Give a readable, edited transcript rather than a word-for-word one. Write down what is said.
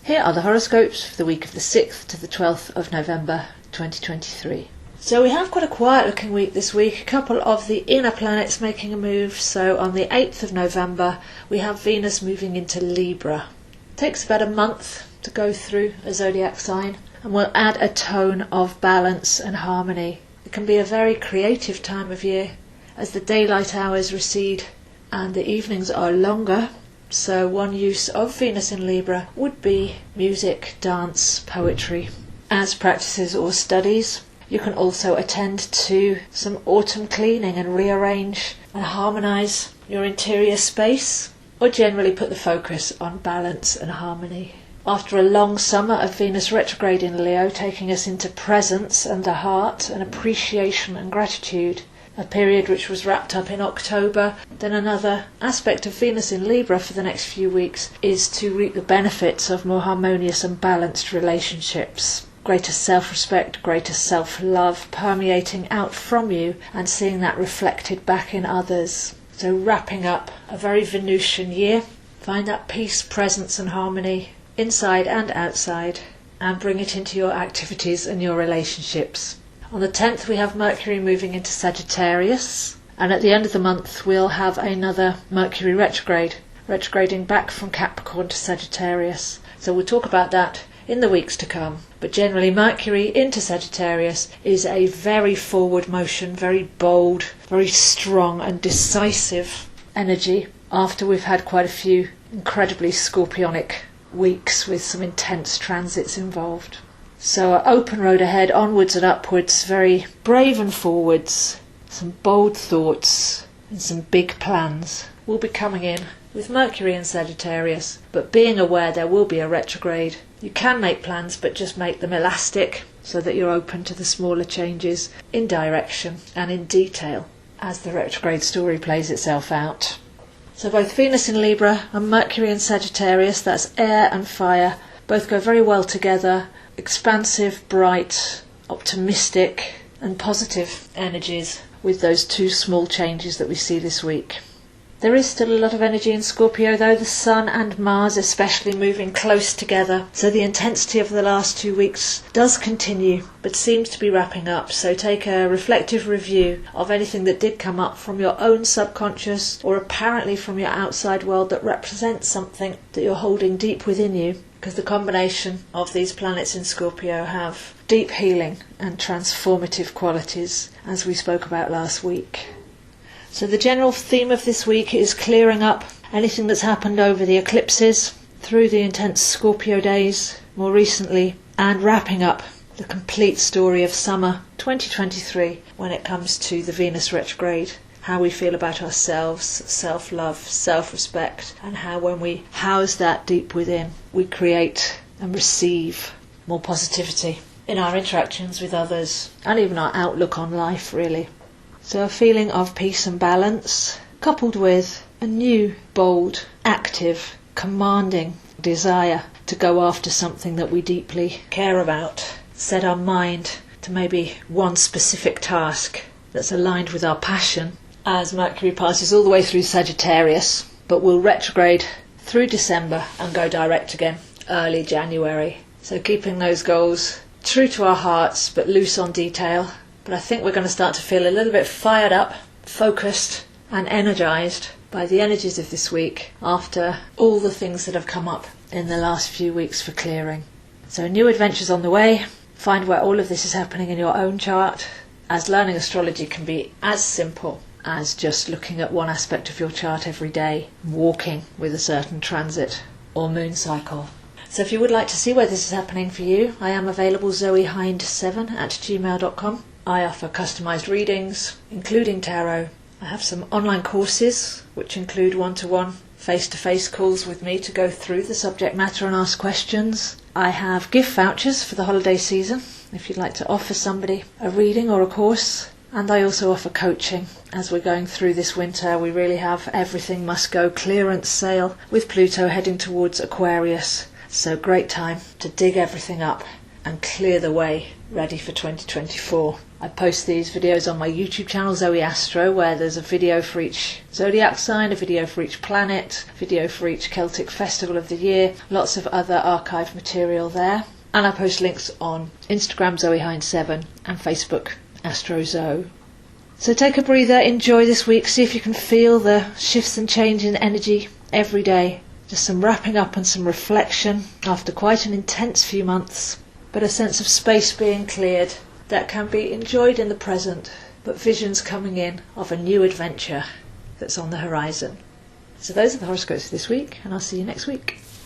Here are the horoscopes for the week of the 6th to the 12th of November 2023. So we have quite a quiet looking week this week, a couple of the inner planets making a move. So on the 8th of November we have Venus moving into Libra. It takes about a month to go through a zodiac sign and will add a tone of balance and harmony. It can be a very creative time of year as the daylight hours recede and the evenings are longer. So one use of Venus in Libra would be music, dance, poetry as practices or studies. You can also attend to some autumn cleaning and rearrange and harmonise your interior space, or generally put the focus on balance and harmony. After a long summer of Venus retrograde in Leo, taking us into presence and the heart and appreciation and gratitude, a period which was wrapped up in October, then another aspect of Venus in Libra for the next few weeks is to reap the benefits of more harmonious and balanced relationships. Greater self-respect, greater self-love permeating out from you and seeing that reflected back in others. So wrapping up a very Venusian year, find that peace, presence and harmony inside and outside, and bring it into your activities and your relationships. On the 10th we have Mercury moving into Sagittarius, and at the end of the month we'll have another Mercury retrograding back from Capricorn to Sagittarius. So we'll talk about that in the weeks to come. But generally Mercury into Sagittarius is a very forward motion, very bold, very strong and decisive energy after we've had quite a few incredibly scorpionic weeks with some intense transits involved. So an open road ahead, onwards and upwards, very brave and forwards, some bold thoughts and some big plans will be coming in with Mercury in Sagittarius, but being aware there will be a retrograde. You can make plans, but just make them elastic so that you're open to the smaller changes in direction and in detail as the retrograde story plays itself out. So both Venus in Libra and Mercury in Sagittarius, that's air and fire, both go very well together. Expansive, bright, optimistic and positive energies with those two small changes that we see this week. There is still a lot of energy in Scorpio though, the Sun and Mars especially moving close together, so the intensity of the last 2 weeks does continue but seems to be wrapping up. So take a reflective review of anything that did come up from your own subconscious or apparently from your outside world that represents something that you're holding deep within you, because the combination of these planets in Scorpio have deep healing and transformative qualities, as we spoke about last week. So the general theme of this week is clearing up anything that's happened over the eclipses, through the intense Scorpio days more recently, and wrapping up the complete story of summer 2023 when it comes to the Venus retrograde. How we feel about ourselves, self-love, self-respect, and how when we house that deep within, we create and receive more positivity in our interactions with others and even our outlook on life, really. So a feeling of peace and balance, coupled with a new, bold, active, commanding desire to go after something that we deeply care about, set our mind to maybe one specific task that's aligned with our passion, as Mercury passes all the way through Sagittarius, but will retrograde through December and go direct again early January. So keeping those goals true to our hearts but loose on detail. But I think we're going to start to feel a little bit fired up, focused and energised by the energies of this week after all the things that have come up in the last few weeks for clearing. So new adventures on the way. Find where all of this is happening in your own chart, as learning astrology can be as simple as just looking at one aspect of your chart every day, walking with a certain transit or moon cycle. So if you would like to see where this is happening for you, I am available zoehind7@gmail.com. I offer customised readings, including tarot. I have some online courses which include one-to-one face-to-face calls with me to go through the subject matter and ask questions. I have gift vouchers for the holiday season if you'd like to offer somebody a reading or a course. And I also offer coaching. As we're going through this winter, we really have everything must go clearance sale with Pluto heading towards Aquarius. So great time to dig everything up and clear the way, ready for 2024. I post these videos on my YouTube channel, Zoeastro, where there's a video for each zodiac sign, a video for each planet, a video for each Celtic festival of the year, lots of other archive material there. And I post links on Instagram, ZoeHind7, and Facebook, AstroZoe. So take a breather, enjoy this week, see if you can feel the shifts and change in energy every day. Just some wrapping up and some reflection after quite an intense few months, but a sense of space being cleared that can be enjoyed in the present, but visions coming in of a new adventure that's on the horizon. So those are the horoscopes for this week, and I'll see you next week.